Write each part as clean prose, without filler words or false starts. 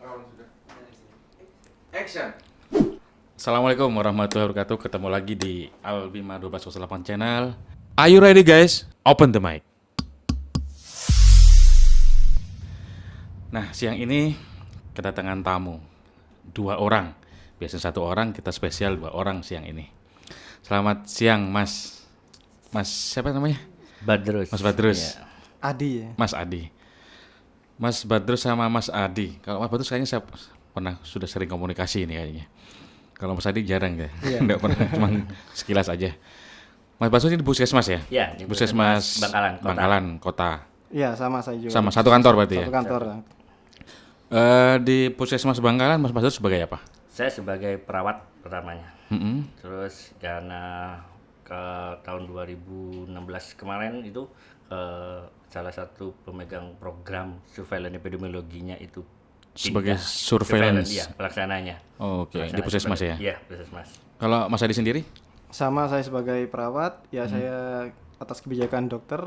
Rekaman sudah. Action. Assalamualaikum warahmatullahi wabarakatuh. Ketemu lagi di Albima 1208 channel. Are you ready guys? Open the mic. Nah, siang ini kedatangan tamu 2 orang. Biasanya 1 orang, kita spesial 2 orang siang ini. Selamat siang Mas. Mas siapa namanya? Badrus. Mas Badrus. Ya. Adi ya. Mas Adi. Mas Badrus sama Mas Adi. Kalau Mas Badrus kayaknya saya pernah sudah sering komunikasi ini kayaknya. Kalau Mas Adi jarang ya. Iya. Enggak pernah, cuma sekilas aja. Mas Badrus ini di Puskesmas ya? Ya, di Puskesmas Bangkalan, Kota. Iya, sama saya juga. Sama satu kantor berarti Satu ya? kantor. Di Puskesmas Bangkalan Mas Badrus sebagai apa? Saya sebagai perawat pertamanya. Mm-mm. Terus karena ke tahun 2016 kemarin itu salah satu pemegang program surveillance epidemiologinya itu Sebagai pindah. surveillance. Iya, pelaksananya. Oh, oke, di Pelaksanaan Puskesmas ya? Iya, Puskesmas. Kalau Mas Adi sendiri? Sama saya sebagai perawat, ya saya atas kebijakan dokter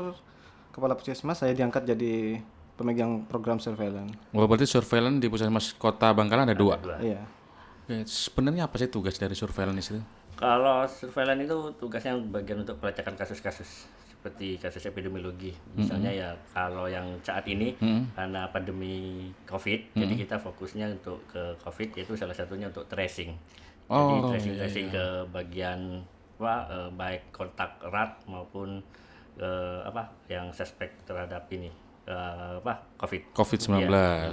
kepala puskesmas saya diangkat jadi pemegang program surveillance. Oh, berarti surveillance di Puskesmas Kota Bangkalan ada 2. Dua. Iya. Oke, sebenarnya apa sih tugas dari surveillance itu? Kalau surveillance itu tugasnya bagian untuk pelacakan kasus-kasus seperti kasus epidemiologi. Misalnya ya kalau yang saat ini karena pandemi COVID, jadi kita fokusnya untuk ke COVID yaitu salah satunya untuk tracing. Jadi Oh, tracing ke bagian baik kontak erat maupun yang suspek terhadap ini COVID. COVID-19. Iya,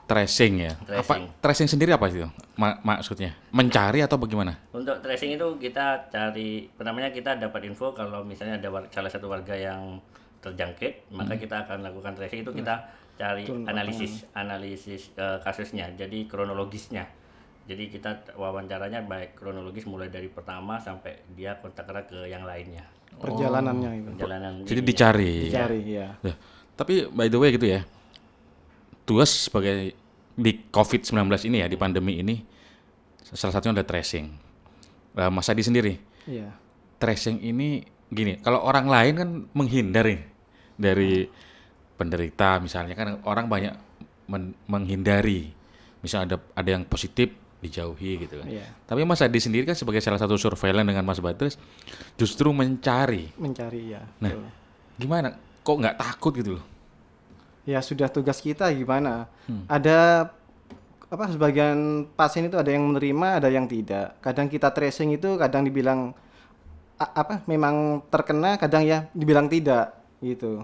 Tracing ya. Tracing. Apa tracing sendiri apa sih itu? Maksudnya mencari atau bagaimana? Untuk tracing itu kita cari, pertamanya kita dapat info kalau misalnya ada salah satu warga yang terjangkit, maka kita akan lakukan tracing itu kita cari analisis kasusnya, jadi kronologisnya. Jadi kita wawancaranya baik kronologis mulai dari pertama sampai dia kontak erat ke yang lainnya. Perjalanannya itu. Perjalanan Jadi ini. dicari. Dicari, ya. Nah, tapi by the way gitu ya. Tugas sebagai di COVID-19 ini ya, di pandemi ini salah satunya ada tracing. Mas Adi sendiri, Iya. tracing ini gini, kalau orang lain kan menghindari dari penderita misalnya kan orang banyak menghindari. Misalnya ada yang positif dijauhi gitu kan. Iya. Tapi Mas Adi sendiri kan sebagai salah satu surveillance dengan Mas Badrus justru mencari. Mencari ya. Nah, Betul. gimana? Kok nggak takut gitu loh? Ya sudah tugas kita gimana? Ada sebagian pasien itu ada yang menerima, ada yang tidak. Kadang kita tracing itu kadang dibilang memang terkena, kadang ya dibilang tidak gitu.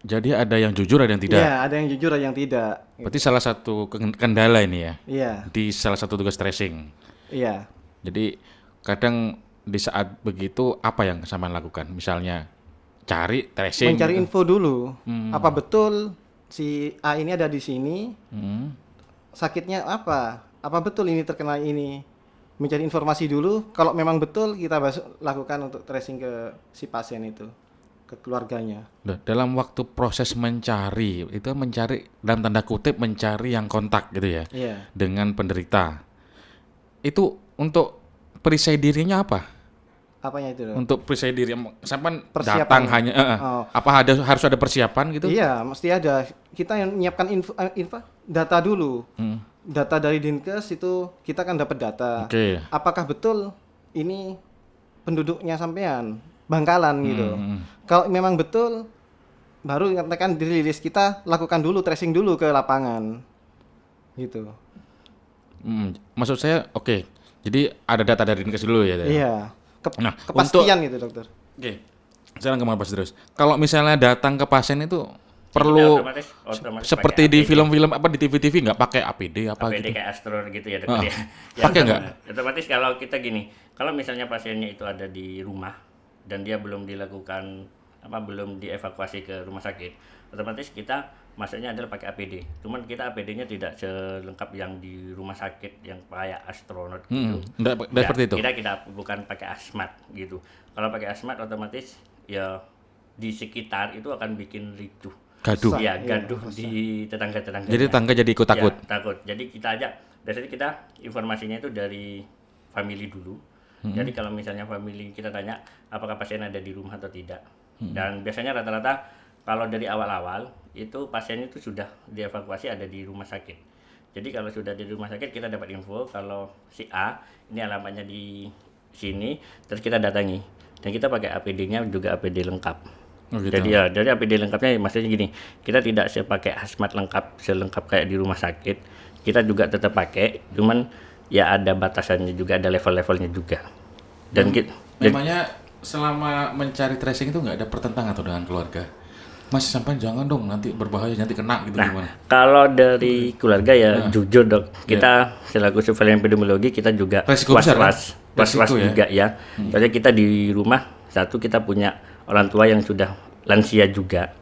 Jadi ada yang jujur, ada yang tidak. Iya, ada yang jujur, ada yang tidak. Berarti salah satu kendala ini ya Iya, di salah satu tugas tracing. iya. Jadi kadang di saat begitu apa yang sampean lakukan? Misalnya cari tracing. Mencari gitu. info dulu. Apa betul si A ini ada di sini? Hmm. Sakitnya apa? Apa betul ini terkena ini? Mencari informasi dulu. Kalau memang betul kita lakukan untuk tracing ke si pasien itu, ke keluarganya. Nah, dalam waktu proses mencari itu mencari dalam tanda kutip mencari yang kontak gitu ya Iya. dengan penderita. Itu untuk perisai dirinya apa? Apanya itu? Dok? Untuk perisai diri sampean Persiapan. datang hanya Oh. apa harus ada persiapan gitu? Iya, mesti ada. Kita yang menyiapkan info data dulu. Data dari Dinkes itu kita kan dapat data. Oke. Apakah betul ini penduduknya sampean Bangkalan gitu. Hmm. Kalau memang betul baru kan dirilis, kita lakukan dulu tracing dulu ke lapangan. Gitu. Maksud saya oke. Jadi ada data dari Dinkes dulu ya. Iya. Nah, Kepastian gitu, dokter. Oke. Sekarang ke Mas terus. Kalau misalnya datang ke pasien itu Kita perlu otomatis seperti pakai di APD. film-film apa di TV-TV nggak pakai APD apa APD gitu? kayak Astro gitu ya dokter ya. Pakai nggak? Otomatis kalau kita gini, kalau misalnya pasiennya itu ada di rumah dan dia belum dilakukan belum dievakuasi ke rumah sakit, otomatis kita masuknya adalah pakai APD. Cuman kita APD-nya tidak selengkap yang di rumah sakit yang kayak astronot gitu. Nggak Nggak, seperti itu. kita bukan pakai asmat gitu. Kalau pakai asmat otomatis ya di sekitar itu akan bikin ricuh. Gaduh. Ya, Iya, gaduh di tetangga-tetangga. Jadi tetangga jadi ikut takut. Ya, takut. Jadi kita aja biasanya kita informasinya itu dari family dulu. Jadi kalau misalnya family kita tanya apakah pasien ada di rumah atau tidak. Dan biasanya rata-rata kalau dari awal-awal itu pasien itu sudah dievakuasi ada di rumah sakit. Jadi kalau sudah di rumah sakit kita dapat info kalau si A ini alamatnya di sini, terus kita datangi dan kita pakai APD-nya juga APD lengkap. Oh, gitu. Jadi ya dari APD lengkapnya maksudnya gini, kita tidak sepakai hazmat lengkap selengkap kayak di rumah sakit, kita juga tetap pakai, cuman ya ada batasannya juga, ada level-levelnya juga. Dan Memangnya selama mencari tracing itu nggak ada pertentangan atau dengan keluarga? Mas sampai jangan dong nanti berbahaya nanti kena gitu gimana? kalau dari keluarga ya jujur dok, kita selaku surveillance epidemiologi kita juga Resiko besar, kan? was-was Resiko, ya? juga ya. Soalnya kita di rumah satu kita punya orang tua yang sudah lansia juga,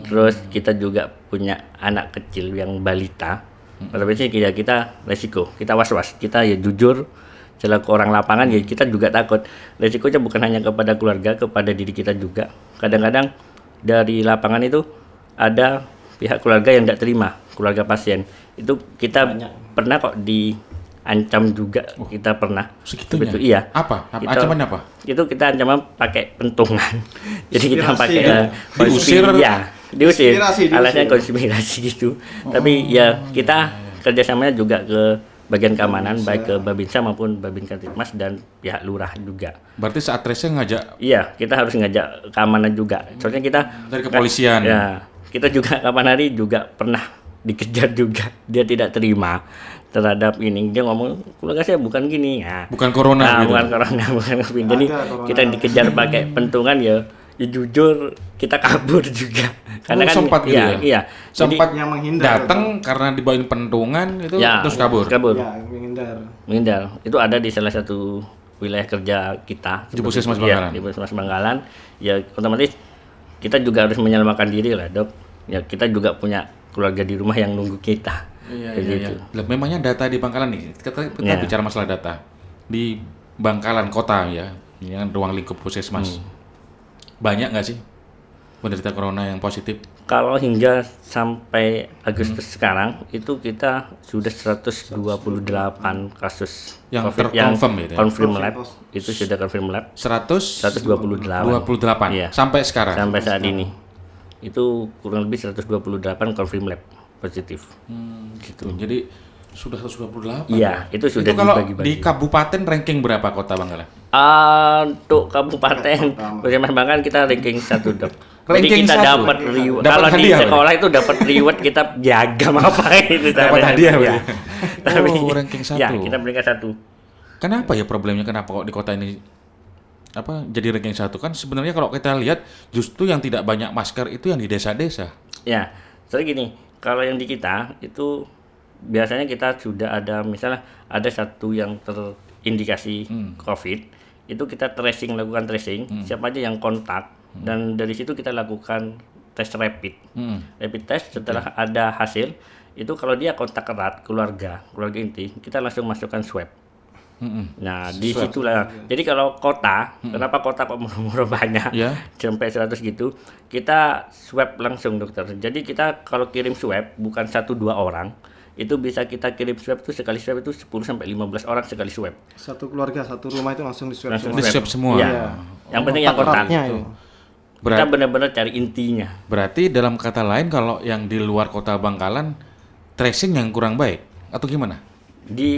terus kita juga punya anak kecil yang balita. Pada prinsipnya kita resiko, kita was-was, kita ya jujur selaku orang lapangan ya kita juga takut. Resikonya bukan hanya kepada keluarga, kepada diri kita juga. Kadang-kadang dari lapangan itu ada pihak keluarga yang tidak terima, keluarga pasien. Itu kita pernah kok diancam juga, kita pernah. Segitunya? Betul, iya. Apa? Itu- Ancamannya apa? Itu kita ancaman pakai pentungan. Jadi kita Konspirasi pakai ya? Diusir? ya, diusir. Konspirasi, diusir. Alasnya konspirasi gitu. Tapi ya kita kerjasamanya juga ke bagian keamanan, baik ke Babinsa maupun Babin Kantipmas dan pihak lurah juga. Berarti saat tracing ngajak Iya, kita harus ngajak keamanan juga. Soalnya kita dari kepolisian. ya, kita juga kapan hari juga pernah dikejar juga. Dia tidak terima terhadap ini. Dia ngomong, keluarga saya bukan gini. Ya. Bukan corona gitu. Bukan corona, bukan COVID. Jadi Ada corona. kita dikejar pakai pentungan ya jujur kita kabur juga. Karena kan sempat gitu ya? Iya. Jadi, Sempat yang menghindar, datang karena dibawain pentungan itu ya, terus kabur. Ya, menghindar. Menghindar. Itu ada di salah satu wilayah kerja kita. Di Puskesmas Iya, Bangkalan. di Puskesmas Bangkalan. Ya otomatis kita juga harus menyelamatkan diri lah dok. Ya kita juga punya keluarga di rumah yang nunggu kita. Iya, Kayak iya, gitu. iya. Lah, memangnya data di Bangkalan nih, kita Iya. bicara masalah data. Di Bangkalan kota ya, ini kan ruang lingkup puskesmas. Banyak nggak sih penderita corona yang positif? Kalau hingga sampai Agustus sekarang itu kita sudah 128 kasus Yang COVID terconfirm gitu ya? confirm lab. Itu sudah confirm lab 128 Iya. sampai sekarang. sampai saat ini. Itu kurang lebih 128 confirm lab positif. Gitu. Jadi sudah 128. Iya, itu sudah kalau dibagi-bagi. di kabupaten ranking berapa kota Bangkalan? Untuk kabupaten Puskesmas Bangkalan kita ranking 1 dok. Jadi Ranking kita 1? dapat reward. Dapat Kalau di hadiah, sekolah itu dapat reward kita piagam apa itu. Dapat hadiah, ya. berarti? Oh, ranking 1. Ya, kita peringkat 1. Kenapa ya problemnya? Kenapa kok di kota ini jadi ranking 1? Kan sebenarnya kalau kita lihat justru yang tidak banyak masker itu yang di desa-desa. Ya, soalnya gini, kalau yang di kita itu biasanya kita sudah ada misalnya ada satu yang terindikasi COVID, itu kita lakukan tracing, siapa aja yang kontak dan dari situ kita lakukan tes rapid. Rapid test setelah ada hasil, itu kalau dia kontak erat keluarga inti, kita langsung masukkan swab. Nah, di situlah. Jadi kalau kota, kenapa kota kok murah banyak? Ya. Sampai 100 gitu, kita swab langsung dokter. Jadi kita kalau kirim swab bukan 1-2 orang, itu bisa kita kirim swab itu sekali swab itu 10 sampai 15 orang sekali swab. Satu keluarga, satu rumah itu langsung diswab Langsung semua. Di-swab semua. Iya. Yang penting yang kontak. Eratnya itu. Kita benar-benar cari intinya. Berarti dalam kata lain kalau yang di luar kota Bangkalan tracing yang kurang baik atau gimana? Di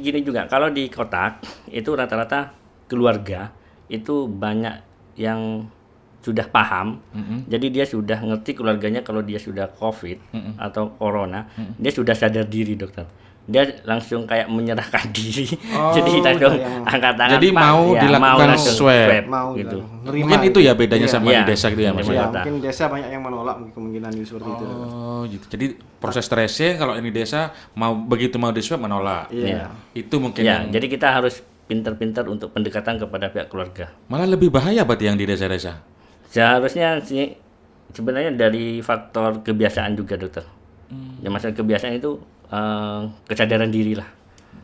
gini juga, kalau di kota itu rata-rata keluarga itu banyak yang sudah paham, jadi dia sudah ngerti keluarganya kalau dia sudah COVID atau corona, dia sudah sadar diri dokter. Dia langsung kayak menyerahkan diri, Oh, jadi langsung yang- angkat tangan. Jadi Pak. mau Ya, dilakukan langsung swab. Mau gitu. nerima Mungkin itu ya bedanya Iya. sama Iya. di desa gitu ya Mas. Iya. ya? Ya, mungkin desa banyak yang menolak kemungkinan itu seperti itu. Oh, gitu. Jadi proses tracing kalau ini desa begitu mau di swab menolak. Iya. Itu mungkin Ya, yang jadi kita harus pintar-pintar untuk pendekatan kepada pihak keluarga. malah lebih bahaya berarti yang di desa-desa. Seharusnya sih sebenarnya dari faktor kebiasaan juga dokter. Ya masalah kebiasaan itu kesadaran diri lah.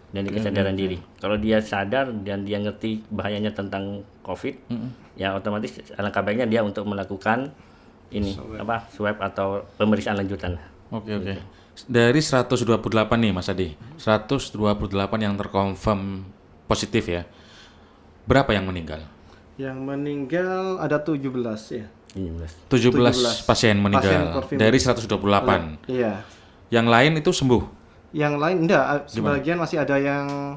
Dari kesadaran diri. Kalau dia sadar dan dia ngerti bahayanya tentang COVID, ya otomatis alangkah baiknya dia untuk melakukan ini swab atau pemeriksaan lanjutan. Oke, oke. Dari 128 nih Mas Adi. 128 yang terkonfirm positif ya. Berapa yang meninggal? Yang meninggal ada 17 ya. 17 pasien meninggal confirm. dari 128. Iya. Yang lain itu sembuh. Yang lain enggak, sebagian masih ada yang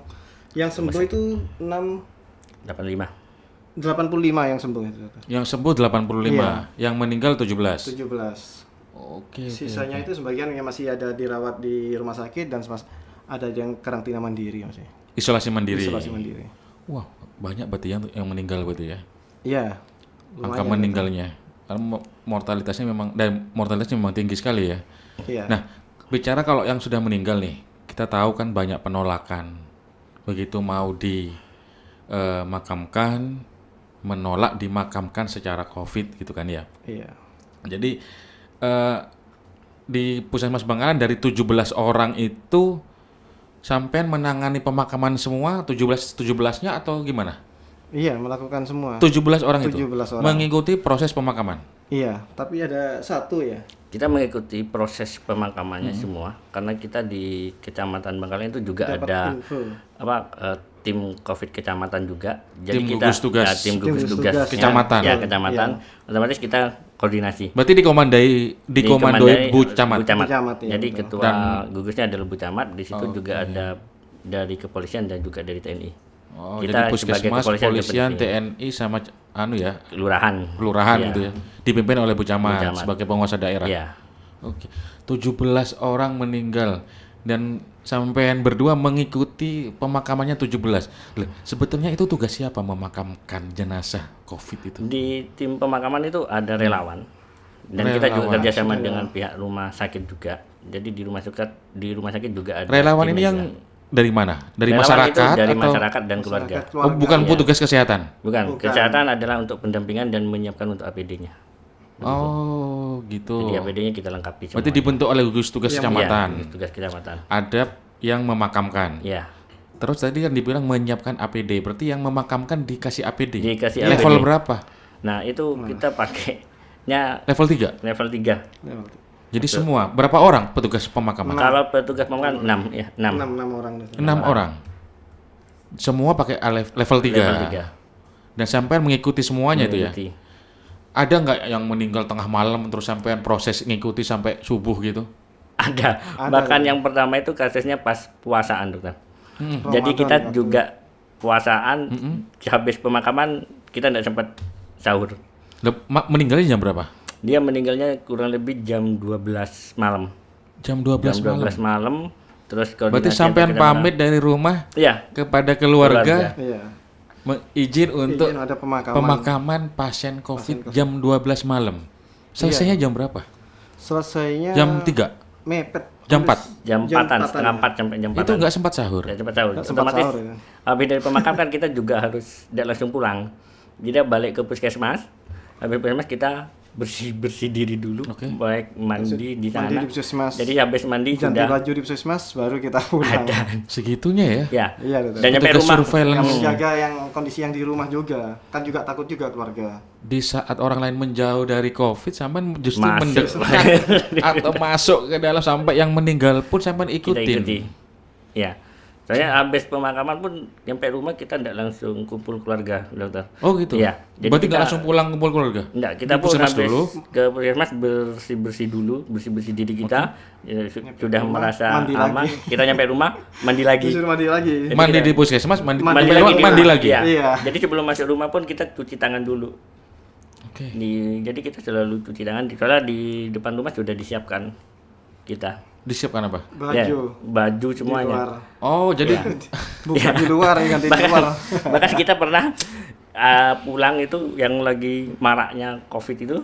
sembuh itu 85 yang sembuh itu. Yang sembuh 85, yang meninggal 17. 17. Oke. Sisanya itu sebagian yang masih ada dirawat di rumah sakit dan ada yang karantina mandiri masih. Isolasi mandiri. Isolasi mandiri. Wah, banyak berarti yang meninggal berarti ya. Iya. Angka meninggalnya. Karena mortalitasnya memang tinggi sekali ya. Iya. Nah, bicara kalau yang sudah meninggal nih, kita tahu kan banyak penolakan. Begitu mau dimakamkan, menolak dimakamkan secara COVID gitu kan ya. Iya. Jadi di Puskesmas Bangkalan dari 17 orang itu sampai menangani pemakaman semua 17-nya atau gimana? Iya, melakukan semua. 17 orang 17 itu orang. mengikuti proses pemakaman. Iya, tapi ada satu ya. Kita mengikuti proses pemakamannya semua karena kita di Kecamatan Bangkalan itu juga Dapat ada info. tim COVID kecamatan juga. Jadi Tim kita gugus tugas. tim gugus Tim gugus tugas tugas. Kecamatan. Ya, kecamatan. Otomatis kita koordinasi. Berarti dikomandoi Bu Camat. Camat, ya, Jadi betul. ketua gugusnya adalah Bu Camat. Di situ juga ada dari kepolisian dan juga dari TNI. Oh, Kita jadi sebagai Puskesmas, kepolisian polisian, dapat TNI sama kelurahan. kelurahan Iya. gitu ya. Dipimpin oleh Bu Camat, Bu Camat. sebagai penguasa daerah. Iya. Oke. 17 orang meninggal dan sampean berdua mengikuti pemakamannya 17. Loh, sebetulnya itu tugas siapa memakamkan jenazah COVID itu? Di tim pemakaman itu ada relawan. Dan kita juga Relawan. kerjasama dengan pihak rumah sakit juga. Jadi di rumah sakit juga ada Relawan tim ini yang juga. dari mana? Dari Relawan masyarakat itu dari atau masyarakat dan keluarga. Oh, bukan petugas kesehatan. Bukan, kesehatan adalah untuk pendampingan dan menyiapkan untuk APD-nya. Oh, gitu. Jadi APD-nya kita lengkapi semua. Berarti dibentuk oleh gugus tugas kecamatan. Iya, tugas kecamatan. Ada yang memakamkan. Iya. Terus tadi kan dibilang menyiapkan APD. Berarti yang memakamkan dikasih APD. Dikasih Level APD. berapa? Nah, itu kita pakainya Level 3. level 3. Jadi semua berapa orang petugas pemakaman? Kalau petugas pemakaman 6 ya, 6. 6 orang. 6 orang. Semua pakai level 3. Level 3. Dan sampean mengikuti semuanya itu ya. Mengikuti. Ada nggak yang meninggal tengah malam terus sampean proses ngikuti sampai subuh gitu? Ada. Bahkan yang pertama itu kasusnya pas puasaan, Dokter. Jadi Ramadan kita waktu. juga puasaan habis pemakaman kita tidak sempat sahur. Meninggalnya jam berapa? Dia meninggalnya kurang lebih jam 12 malam. Jam 12 Jam 12 malam. malam. Terus koordinasi Berarti sampean antar pamit dari rumah kecamatan. Iya. kepada keluarga Iya. izin untuk Izin ada pemakaman. pemakaman pasien COVID jam 12 malam. Selesainya jam berapa? Selesainya Jam 3, mepet. jam 4. Jam 4-an, setengah 4 sampai jam 4. Itu nggak sempat sahur. Ya, cepat sahur. Nggak sempat Otomatis sahur, ya. habis dari pemakam kan kita juga harus tidak langsung pulang. Jadi balik ke puskesmas. Habis puskesmas kita bersih diri dulu, Oke. baik mandi di sana. Mandi di puskesmas. Jadi habis mandi Ganti sudah baju di puskesmas baru kita pulang. Segitunya ya. ya. Iya, betul. Dan nyampe Petugas rumah surveillance. Yang menjaga yang kondisi yang di rumah juga. Kan juga takut juga keluarga. Di saat orang lain menjauh dari COVID, sampai justru Masuk. mendekat atau masuk ke dalam sampai yang meninggal pun sampai kita ikutin. ikuti. Ya. Saya habis pemakaman pun nyampe rumah kita tidak langsung kumpul keluarga, Dokter. Oh gitu. Iya. Jadi Berarti nggak kita- langsung pulang kumpul keluarga? Enggak, kita Di pun puskesmas habis dulu. ke puskesmas bersih-bersih dulu, bersih-bersih diri kita. Ya, sudah rumah, merasa mandi aman, lagi. kita nyampe rumah, mandi lagi. Disuruh mandi lagi. Jadi Mandi kita- di puskesmas, mandi Mandi keluar, lagi di mandi rumah. lagi. Iya. Iya. Jadi sebelum masuk rumah pun kita cuci tangan dulu. Oke. Jadi kita selalu cuci tangan. Soalnya di depan rumah sudah disiapkan kita. Disiapkan apa? Ya, Baju baju di semuanya. luar. Oh, jadi Bukan di luar, ya, ganti di Bahkan, luar. bahkan kita pernah pulang itu yang lagi maraknya COVID itu,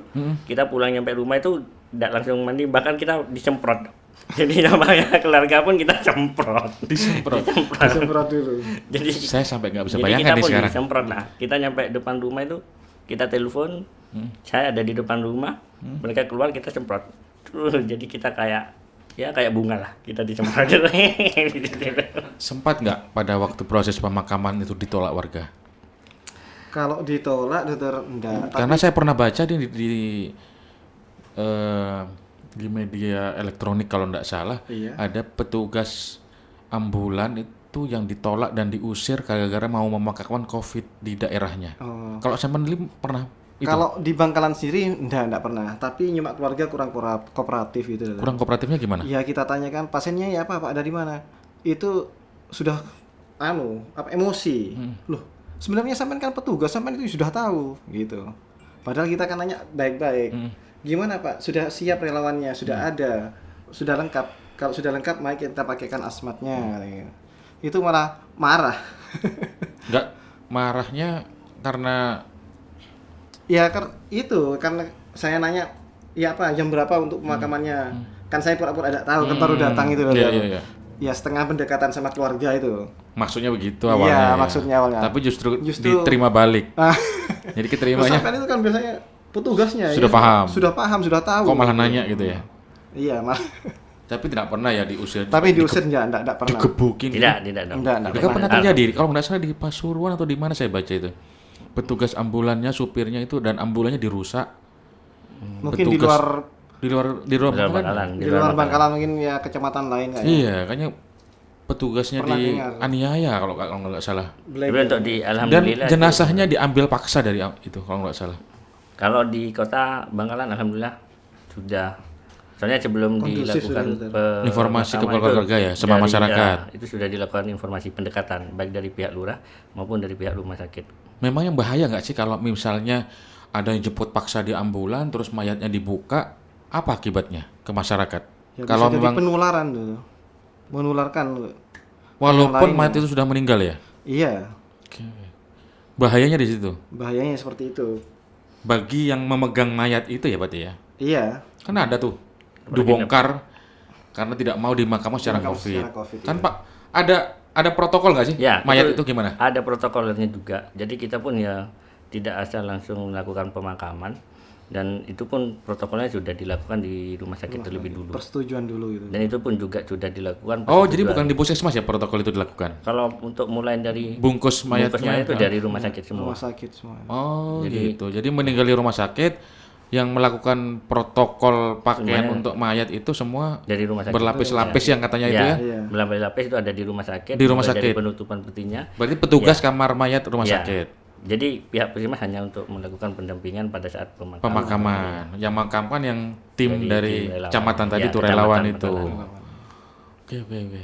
kita pulang nyampe rumah itu tidak langsung mandi, bahkan kita disemprot. Jadi namanya keluarga pun kita semprot. disemprot. Disemprot dulu. Jadi Saya sampai nggak bisa jadi bayangkan kita nih pun sekarang. disemprot lah. Kita nyampe depan rumah itu, kita telepon, saya ada di depan rumah, mereka keluar kita semprot. Jadi kita kayak bunga lah, kita disemprot. Sempat nggak pada waktu proses pemakaman itu ditolak warga? Kalau ditolak, Dokter, enggak. Karena saya pernah baca di media elektronik kalau nggak salah, Iya. ada petugas ambulan itu yang ditolak dan diusir gara-gara mau memakamkan COVID di daerahnya. Oh. Kalau saya pernah itu? Kalau di Bangkalan sendiri enggak pernah, tapi nyimak keluarga kurang kooperatif gitu. Kurang kooperatifnya gimana? Ya kita tanyakan pasiennya ya Pak dari mana? Itu sudah emosi. Loh, sebenarnya sampean kan petugas, sampean itu sudah tahu gitu. Padahal kita kan nanya baik-baik. Gimana Pak? Sudah siap relawannya, sudah ada, sudah lengkap. Kalau sudah lengkap, mari kita pakaikan asmatnya. Itu malah marah. Enggak, marahnya karena Ya karena saya nanya, ya apa jam berapa untuk pemakamannya? Kan saya pura-pura ada tahu, kan baru datang itu loh. Iya. Ya setengah pendekatan sama keluarga itu. Maksudnya begitu awalnya. Iya, ya. maksudnya awalnya. Tapi justru diterima balik. Jadi keterimanya Sampai itu kan biasanya petugasnya sudah ya, paham. sudah tahu. Kok malah nanya gitu ya. Iya, malah. Tapi tidak pernah ya diusir. Tapi diusir enggak pernah. Digebukin. Tidak dong. Enggak Itu kan pernah terjadi. Kalau nggak salah di Pasuruan atau di mana saya baca itu. Petugas ambulannya, supirnya itu dan ambulannya dirusak. Mungkin di Petugas- luar di luar Bangkalan. di luar Bangkalan mungkin ya kecamatan lain kayaknya. Iya, kayaknya petugasnya Pernah di dengar. aniaya kalau nggak salah. Tapi untuk di Dan alhamdulillah jenazahnya diambil paksa dari itu kalau nggak salah. kalau di kota Bangkalan alhamdulillah sudah, soalnya sebelum Kondusif dilakukan sudah, Informasi ke pemakaman keluarga ya, sama masyarakat. itu sudah dilakukan informasi pendekatan baik dari pihak lurah maupun dari pihak rumah sakit. Memang yang bahaya nggak sih kalau misalnya ada yang jemput paksa di ambulan terus mayatnya dibuka, apa akibatnya ke masyarakat? Ya, Kalau bisa jadi memang penularan tuh. Menularkan. walaupun lain mayat itu sudah meninggal ya. Iya, Oke. Bahayanya di situ. bahayanya seperti itu. Bagi yang memegang mayat itu ya berarti ya. Iya. Kan ada tuh dibongkar karena tidak mau dimakamkan secara Dimakamkan COVID. secara COVID, Kan iya. Pak, ada protokol nggak sih? Ya, Mayat itu gimana? Ada protokolnya juga. Jadi kita pun ya tidak asal langsung melakukan pemakaman, dan itu pun protokolnya sudah dilakukan di rumah sakit terlebih dulu. Persetujuan dulu gitu. Dan itu pun juga sudah dilakukan. Oh, jadi persetujuan. bukan di puskesmas ya protokol itu dilakukan. Kalau untuk mulai dari Bungkus bungkusnya mayatnya itu dari rumah sakit semua. Rumah sakit semua. Oh, gitu. Jadi meninggal di rumah sakit yang melakukan protokol pakaian untuk mayat itu semua Dari rumah sakit. berlapis-lapis yang katanya itu ya. Iya. Berlapis-lapis itu ada di rumah sakit. Di rumah mulai dari sakit. penutupan petinya. Berarti petugas kamar mayat rumah Ya. sakit. Jadi pihak puskesmas hanya untuk melakukan pendampingan pada saat pemakaman. Pemakaman. Yang makamkan yang tim dari tim relawan. kecamatan tadi Ya, itu relawan kecamatan, itu. relawan. Oke.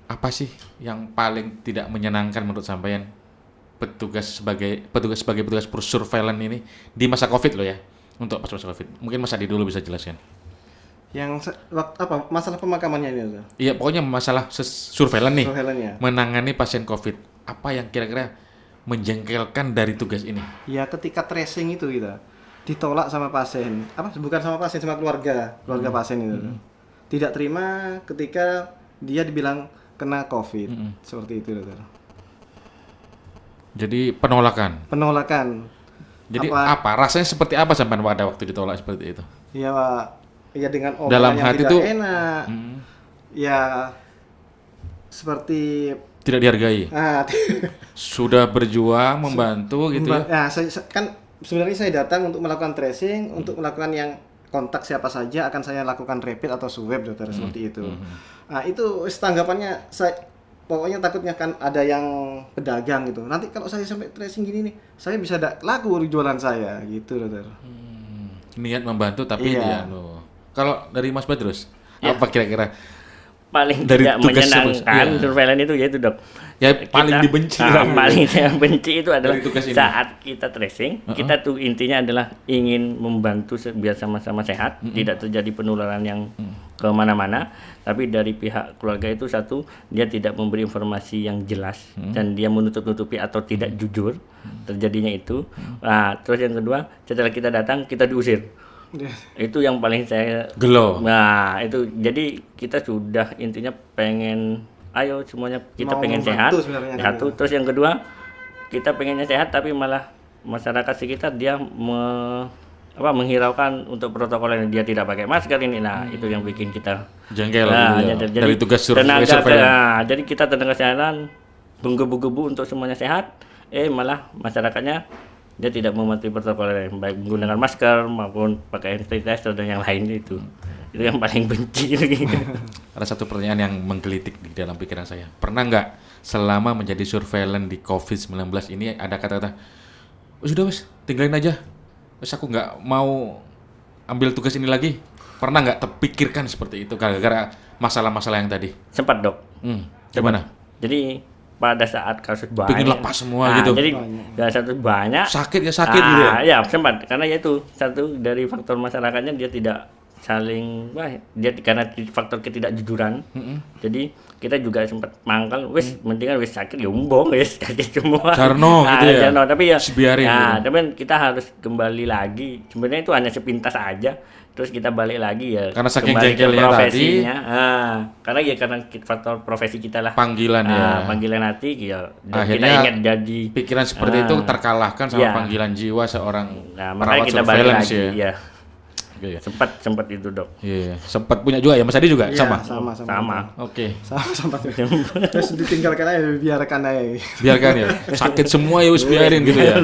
Apa sih yang paling tidak menyenangkan menurut sampean petugas sebagai petugas surveillance ini di masa Covid loh ya? Untuk pas masa Covid. Mungkin Mas Adi dulu bisa jelaskan. Apa masalah pemakamannya ini tuh? Iya, pokoknya masalah surveillance nih. Surveillance-nya. Menangani pasien Covid. Apa yang kira-kira menjengkelkan dari tugas ini? Ya ketika tracing itu kita ditolak sama pasien. Bukan sama pasien, sama keluarga pasien itu. Tidak terima ketika dia dibilang kena COVID. Seperti itu, Dokter. Jadi penolakan. Jadi apa? Rasanya seperti apa sampai pada waktu ditolak seperti itu? Ya, ya dengan Dalam omongan yang hati tidak tuh, enak. Ya seperti Tidak dihargai. Sudah berjuang membantu gitu ya. Ya, kan sebenarnya saya datang untuk melakukan tracing, untuk melakukan yang kontak siapa saja akan saya lakukan rapid atau swab, Dokter, seperti itu. Nah, itu tanggapannya pokoknya takutnya kan ada yang pedagang gitu. Nanti kalau saya sampai tracing gini nih, saya bisa laku jualan saya gitu, Dokter. Niat membantu tapi Iya. dia Kalau dari Mas Badrus, apa kira-kira Paling dari tidak tugas menyenangkan iya. surveillance itu yaitu Dok. Ya paling dibenci lah. Paling saya benci itu adalah Dari tugas ini. saat kita tracing, kita tuh intinya adalah ingin membantu biar sama-sama sehat, tidak terjadi penularan yang kemana-mana. Tapi dari pihak keluarga itu satu, dia tidak memberi informasi yang jelas dan dia menutup-nutupi atau tidak jujur terjadinya itu. Nah, terus yang kedua, setelah kita datang kita diusir. Itu yang paling saya Gelo. Nah, itu jadi kita sudah intinya pengen ayo semuanya kita Mau pengen membantu sehat. sebenarnya kan Satu, terus yang kedua kita pengennya sehat tapi malah masyarakat sekitar dia menghiraukan untuk protokol ini, dia tidak pakai masker ini. Nah, itu yang bikin kita Jengkel Nah, gitu ya. jadi Dari tugas tenaga surveillance. jadi kita tenaga kesehatan menggebu-gebu untuk semuanya sehat, malah masyarakatnya dia tidak mematuhi protokol yang baik menggunakan masker maupun pakai hand sanitizer dan yang lain itu yang paling benci. Ada satu pertanyaan yang menggelitik di dalam pikiran saya. Pernah nggak selama menjadi surveillance di COVID-19 ini ada kata-kata, sudah wes, tinggalin aja, Wes aku nggak mau ambil tugas ini lagi. Pernah nggak terpikirkan seperti itu gara-gara masalah-masalah yang tadi? Sempat dok. Gimana? Jadi pada saat kasus banyak, Pengen lepas semua gitu. Jadi pada saat banyak Sakit gitu ya? Ya sempat, karena itu satu dari faktor masyarakatnya dia tidak saling, dia karena faktor ketidakjujuran. Jadi kita juga sempat mangkal, mendingan sakit ya umbong, sakit semua. Jarno gitu ya? Jarno, tapi ya, biarin gitu. tapi kita harus kembali lagi. Sebenarnya itu hanya sepintas aja. Terus kita balik lagi ya Karena saking kembali ke jengkelnya profesinya. Karena faktor profesi kita lah. Panggilan ya. Panggilan hati ya. Dan Akhirnya kita ingat jadi pikiran seperti itu terkalahkan sama panggilan jiwa seorang makanya perawat kita balik surveillance lagi ya. ya. Sempat itu dok. Iya, sempat punya juga ya Mas Adi juga Iya, sama. Sama. Oke. Sama terus ditinggalkan aja, biarkan aja. Biarkan ya. Sakit semua ya wis biarin gitu ya.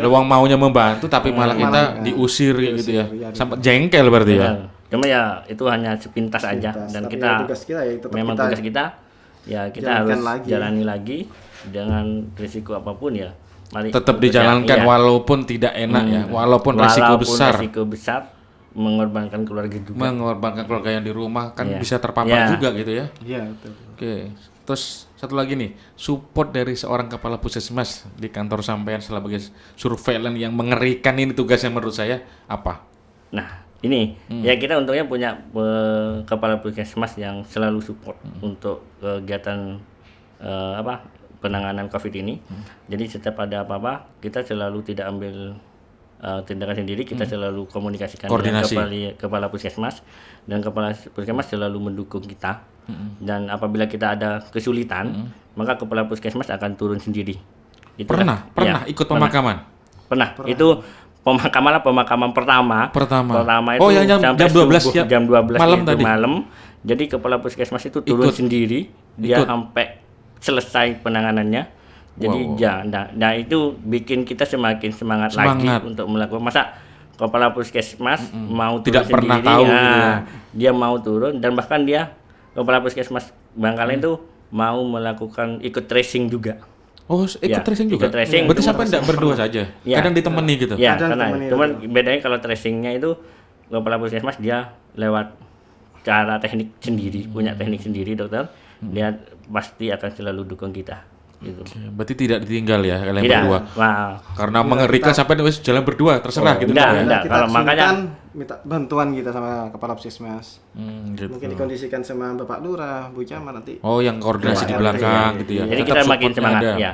Lewang maunya membantu tapi malah kita diusir gitu ya. Sampai jengkel berarti ya. Cuma ya itu hanya sepintas aja dan Tapi kita ya tugas kita ya tetap memang kita tugas kita ya kita jalankan harus lagi. jalani lagi dengan risiko apapun ya. Mari Tetap bekerja. dijalankan Iya. walaupun tidak enak ya, walaupun resiko besar. Resiko besar mengorbankan keluarga juga. Mengorbankan keluarga yang di rumah kan Iya. bisa terpapar Iya. juga gitu ya. Iya, betul. Oke. Terus satu lagi nih, support dari seorang kepala puskesmas di kantor sampean sebagai surveillance yang mengerikan ini tugasnya menurut saya apa? Nah, ini ya kita untungnya punya kepala puskesmas yang selalu support untuk kegiatan penanganan COVID ini. Jadi setiap ada apa-apa, kita selalu tidak ambil tindakan sendiri, kita selalu komunikasikan dengan kepala puskesmas, dan kepala puskesmas selalu mendukung kita. Dan apabila kita ada kesulitan, maka kepala puskesmas akan turun sendiri. Pernah ikut pemakaman? Pernah. Itu pemakaman pertama itu yang jam sampai 12 subuh, ya, jam 12 malam itu tadi. malam. Jadi kepala puskesmas itu turun sendiri, dia sampai selesai penanganannya. Jadi nah itu bikin kita semakin semangat lagi untuk melakukan. Masa kepala puskesmas mau tidak turun pernah sendiri, tahu gitu ya. dia mau turun, dan bahkan dia kepala puskesmas Bangkalan itu mau melakukan ikut tracing juga. Oh, ikut tracing juga? Ikut tracing. Berarti sampai tidak berdua saja? Ya. Kadang ditemani gitu? Ya, Kadang karena ditemani, cuman bedanya kalau tracingnya itu kepala puskesmas dia lewat cara teknik sendiri, punya teknik sendiri dokter, dia pasti akan selalu dukung kita. Gitu. Oke, berarti tidak ditinggal ya kalian Tidak. berdua? Wah. Karena mengerikan sampai wis jalan berdua, terserah gitu. enggak, ya? enggak. Kita Kalau makanya minta bantuan kita sama kepala puskesmas. Gitu. Mungkin dikondisikan sama Bapak Lurah, Bu Camat nanti. Oh, yang koordinasi di belakang gitu ya. Jadi Tetap kita makin supportnya semangat ada. ya.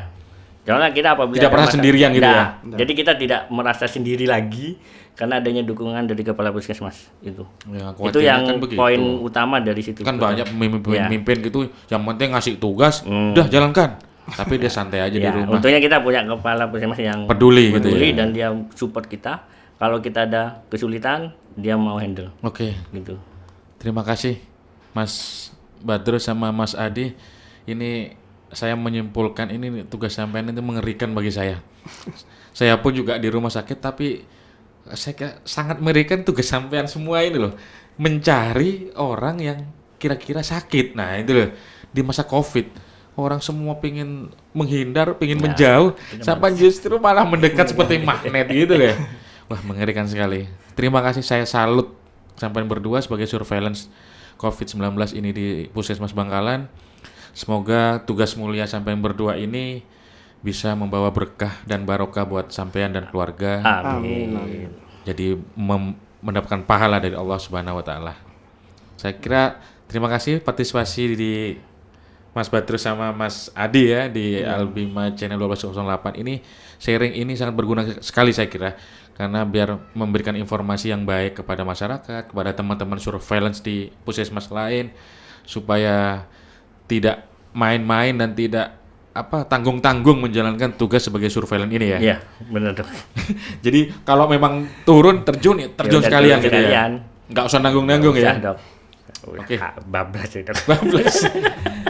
Karena kita apabila Tidak ada pernah masalah- sendirian gitu Enggak. ya? Jadi kita tidak merasa sendiri lagi karena adanya dukungan dari kepala puskesmas itu. Ya, Itu khawatirnya yang kan begitu. poin utama dari situ. Kan banyak Ya. pemimpin gitu, yang penting ngasih tugas, udah jalankan. Tapi dia santai aja di Ya, rumah. untungnya kita punya kepala puskesmas yang Peduli gitu ya. dan dia support kita. Kalau kita ada kesulitan, dia mau handle Oke, gitu. terima kasih Mas Badrus sama Mas Adi. Ini saya menyimpulkan ini tugas sampean itu mengerikan bagi saya. Saya pun juga di rumah sakit, tapi saya sangat mengerikan tugas sampean semua ini loh. Mencari orang yang kira-kira sakit. Nah itu loh, di masa COVID. Orang semua pingin menghindar, pingin menjauh, sampai justru malah mendekat seperti magnet gitu loh. Wah, mengerikan sekali. Terima kasih, saya salut sampean berdua sebagai surveillance COVID-19 ini di Puskesmas Bangkalan. Semoga tugas mulia sampean berdua ini bisa membawa berkah dan barokah buat sampean dan keluarga. Amin. Jadi mendapatkan pahala dari Allah Subhanahu wa taala. Saya kira terima kasih partisipasi di Mas Badrus sama Mas Adi ya di Albima Channel 1208 ini. Sharing ini sangat berguna sekali saya kira, karena biar memberikan informasi yang baik kepada masyarakat, kepada teman-teman surveillance di puskesmas lain, supaya tidak main-main dan tidak tanggung-tanggung menjalankan tugas sebagai surveillance ini ya. Iya, benar dok. Jadi kalau memang turun terjun ya terjun udah sekalian turun gitu ya. sekalian. Nggak usah nanggung-nanggung ya. Dok. Oke. Bablas ya dok. Bablas.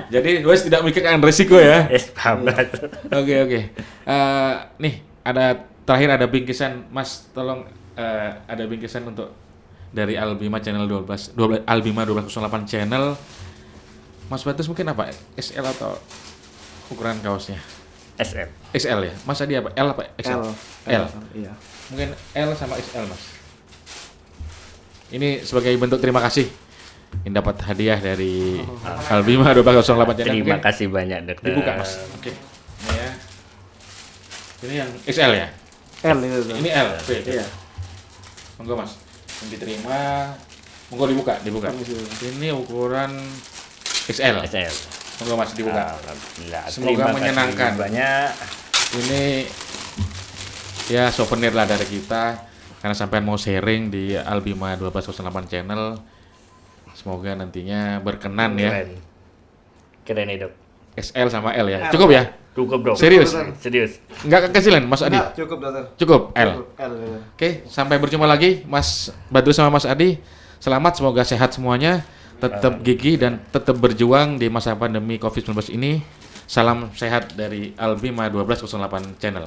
Jadi wes tidak mikirkan resiko ya. Bablas. Oke. Nih terakhir ada bingkisan Mas, tolong ada bingkisan untuk dari Albima Channel 12 Albima 1208 Channel. Mas Batus mungkin apa? SL atau ukuran kaosnya? SL. XL ya. Mas Adi apa? L apa XL? L. Iya. Mungkin L sama XL, Mas. Ini sebagai bentuk terima kasih. Ini dapat hadiah dari Albima 1208 channel. Terima Mungkin kasih banyak, Dokter. dibuka, Mas. Oke. Ini ya. Ini yang XL ya. L itu tuh. Ini L. Oke. Iya. Monggo, Mas. Yang diterima. Monggo dibuka. Permisi. Ini ukuran XL. SL. Monggo Mas dibuka. Alhamdulillah. Semoga Terima kasih menyenangkan. banyak. Ini ya souvenir lah dari kita karena sampean mau sharing di Albima 1208 channel. Semoga nantinya berkenan ya. Keren nih, Dok. XL sama L ya. Cukup ya? Cukup, Dok. Serius? Serius. Enggak kekecilan Mas Adi? Nah, cukup dokter. Cukup L. Cukup, L itu. Oke, sampai berjumpa lagi Mas Badru sama Mas Adi. Selamat, semoga sehat semuanya. Tetap gigih dan tetap berjuang di masa pandemi COVID-19 ini. Salam sehat dari Albima 1208 channel.